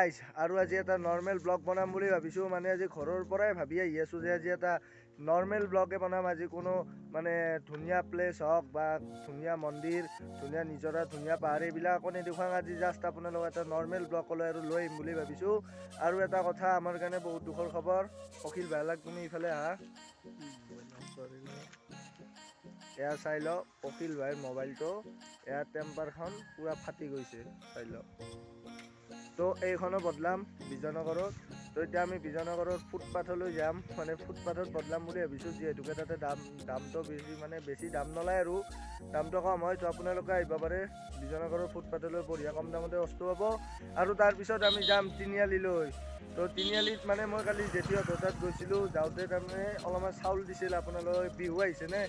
guys আৰু আজি এটা নৰ্মেল ব্লগ বনাম বুলি ভাবিছোঁ মানে আজি ঘৰৰ পৰাই ভাবি আহি আছোঁ যে আজি এটা নৰ্মেল ব্লগে বনাম আজি কোনো মানে ধুনীয়া প্লেচ হওক বা ধুনীয়া মন্দিৰ ধুনীয়া নিজৰা ধুনীয়া পাহাৰ এইবিলাকো নেদেখুৱাম আজি জাষ্ট আপোনালোকক এটা নৰ্মেল ব্লগ লৈ আহিম বুলি ভাবিছোঁ আৰু এটা কথা আমাৰ কাৰণে বহুত দুখৰ খবৰ অখিল ভাইলাক তুমি ইফালে আহা এয়া চাই লওক অখিল ভাইৰ মোবাইলটো এয়া টেম্পাৰখন পুৰা ফাটি গৈছে চাই লওক তো এইখনো বদলাম বিজয়নগৰত তো এতিয়া আমি বিজয়নগৰৰ ফুটপাথলৈ যাম মানে ফুটপাথত বদলাম বুলি ভাবিছোঁ যিহেতুকে তাতে দামটো বেছি দাম নলয় আৰু দামটো কম হয় তো আপোনালোকে আহিব পাৰে বিজয়নগৰৰ ফুটপাথলৈ বঢ়িয়া কম দামতে বস্তু পাব আৰু তাৰপিছত আমি যাম তিনিআলিলৈ তো তিনিআলিত মানে মই কালি জেঠিহঁতৰ তাত গৈছিলোঁ যাওঁতে তাৰমানে অলপমান চাউল দিছিল আপোনালোকে বিহু আহিছেনে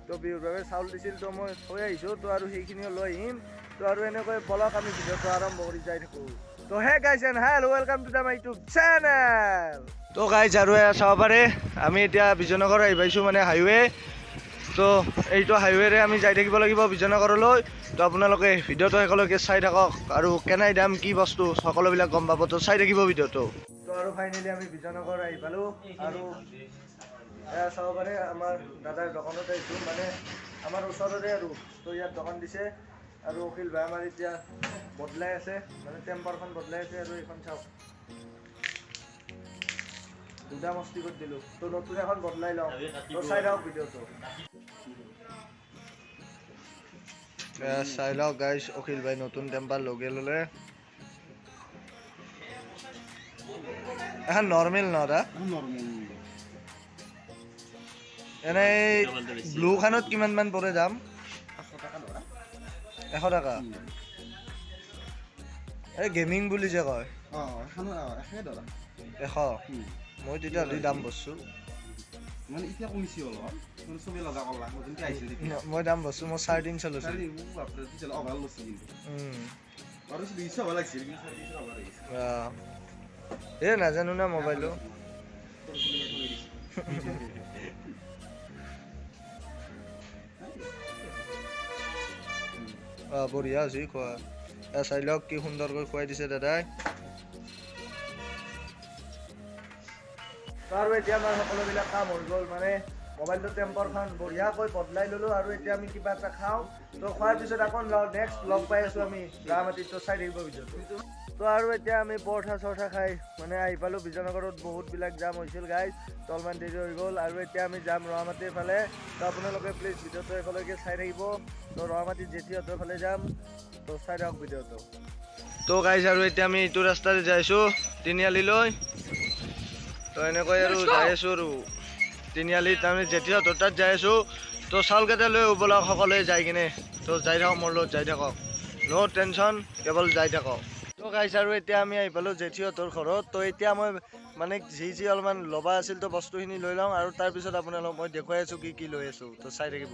তো বিহুৰ বাবে চাউল দিছিল তো মই থৈ আহিছোঁ তো আৰু সেইখিনিও লৈ আহিম তো আৰু এনেকৈ বলক আমি ভিডিঅ'টো আৰম্ভ কৰি যাই থাকোঁ তো hey guys and hello' welcome to the my YouTube channel তো গাইজ আৰু চাব পাৰে আমি এতিয়া বিজয়নগৰ আহি পাইছোঁ মানে হাইৱে তো এইটো হাইৱেৰে আমি যাই থাকিব লাগিব বিজয়নগৰলৈ তো আপোনালোকে ভিডিঅ'টো একেলগে চাই থাকক আৰু কেনাই দাম কি বস্তু সকলোবিলাক গম পাব তো চাই থাকিব ভিডিঅ'টো তো আৰু ফাইনেলি আমি বিজয়নগৰ আহি পালোঁ আৰু এয়া চাব পাৰে আমাৰ দাদাৰ দোকানত আহিছোঁ মানে আমাৰ ওচৰতে আৰু তো ইয়াত দোকান দিছে আৰু অখিল ভাই আমাৰ এতিয়া বদলাই আছে মানে টেম্পাৰখন বদলাই আছে আৰু এইখন চাওক দুটা মস্তি কৰি দিলোঁ তো নতুন এখন বদলাই লওঁ তো চাই লওক ভিডিঅ'টো চাই লওক গাইজ অখিল ভাই নতুন টেম্পাৰ লগে ল'লে এখন নৰ্মেল ন দা এনেই ব্লুখনত কিমান মান পৰে দাম 100 টকা এই গেমিং বুলি যে কয় 100 মই তেতিয়া দাম বস্তু মই দাম বস্তু মই 350 লৈছোঁ এই নাজানো না মোবাইলো বঢ়িয়া হৈছে খোৱা চাই লওক কি সুন্দৰকৈ খুৱাই দিছে দাদাই আৰু এতিয়া আমাৰ সকলোবিলাক কাম হৈ গ'ল মানে মোবাইলটো টেম্পাৰখন বঢ়িয়াকৈ বদলাই ল'লোঁ আৰু এতিয়া আমি কিবা এটা খাওঁ তো খোৱাৰ পিছত আকৌ নেক্সট লগ পাই আছোঁ আমি ৰামাটিত চাই থাকিব ভিডিঅ'টো তো আৰু এতিয়া আমি পৰঠা চৰঠা খাই মানে আহি পালোঁ বিজয়নগৰত বহুতবিলাক জাম হৈছিল গাইজ তো অলপমান দেৰি হৈ গ'ল আৰু এতিয়া আমি যাম ৰহামাটিৰ ফালে তো আপোনালোকে প্লিজ ভিডিঅ'টো একেলগে চাই থাকিব তো ৰহামাটিত জেঠিহঁতৰ ফালে যাম তো চাই থাকক ভিডিঅ'টো তো গাইজ আৰু এতিয়া আমি এইটো ৰাস্তাতে যাই আছোঁ তিনিআলিলৈ তো এনেকৈ আৰু যাই আছোঁ আৰু তিনিআলিত তাৰমানে জেঠিহঁতৰ তাত যাই আছোঁ তো চাউলকেইটা লৈ ব'লক সকলোৱে যাই কিনে তো যাই থাকক মোৰ লগত যাই থাকক ন' টেনশ্যন কেৱল যাই থাকক তো গাইজ আৰু এতিয়া আমি আহি পালোঁ জেঠিহঁতৰ ঘৰত তো এতিয়া মই মানে যি অলপমান ল'বা আছিল তো বস্তুখিনি লৈ লওঁ আৰু তাৰপিছত আপোনালোকক মই দেখুৱাই আছোঁ কি লৈ আছোঁ তো চাই থাকিব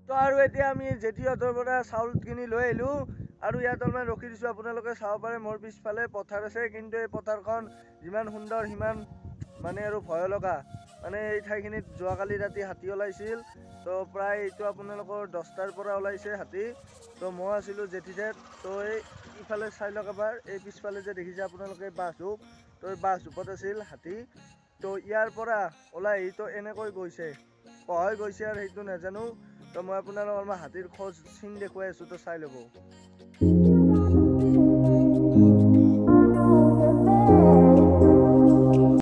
তো আৰু এতিয়া আমি জেঠিহঁতৰ পৰা চাউল কিনি লৈ আহিলোঁ আৰু ইয়াত অলপমান ৰখি দিছোঁ আপোনালোকে চাব পাৰে মোৰ পিছফালে পথাৰ আছে কিন্তু এই পথাৰখন যিমান সুন্দৰ সিমান মানে আৰু ভয় লগা মানে এই ঠাইখিনিত যোৱাকালি ৰাতি হাতী ওলাইছিল তো প্ৰায় এইটো আপোনালোকৰ 10টাৰ পৰা ওলাইছে হাতী তো মই আছিলোঁ জেঠিহঁত তো এই ইফালে চাই লওক এবাৰ এই পিছফালে যে দেখিছে আপোনালোকে বাঁহজোপ তো এই বাঁহজোপত আছিল হাতী তো ইয়াৰ পৰা ওলাই তো এনেকৈ গৈছে কহয় গৈছে আৰু সেইটো নাজানো তো মই আপোনালোকৰ মই হাতীৰ খোজ চিন দেখুৱাই আছোঁ তো চাই ল'ব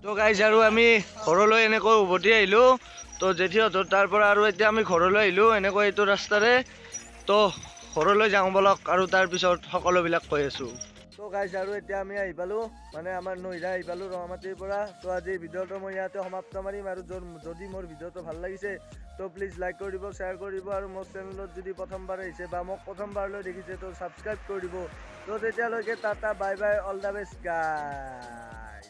তো গাইজ আৰু আমি ঘৰলৈ এনেকৈ উভতি আহিলোঁ তো জেঠিহঁতৰ তাৰ পৰা আৰু এতিয়া আমি ঘৰলৈ আহিলোঁ এনেকৈ এইটো ৰাস্তাৰে তো ঘৰলৈ যাওঁ বলক আৰু তাৰপিছত সকলোবিলাক কৈ আছোঁ তো গাইজ আৰু এতিয়া আমি আহি পালোঁ মানে আমাৰ নৈৰা আহি পালোঁ ৰহামাটিৰ পৰা তো আজি ভিডিঅ'টো মই ইয়াতে সমাপ্ত মাৰিম আৰু যদি মোৰ ভিডিঅ'টো ভাল লাগিছে তো প্লিজ লাইক কৰি দিব শ্বেয়াৰ কৰি দিব আৰু মোৰ চেনেলত যদি প্ৰথমবাৰ আহিছে বা মোক প্ৰথমবাৰলৈ দেখিছে তো ছাবস্ক্ৰাইব কৰি দিব তো তেতিয়ালৈকে tata bye bye all the best guys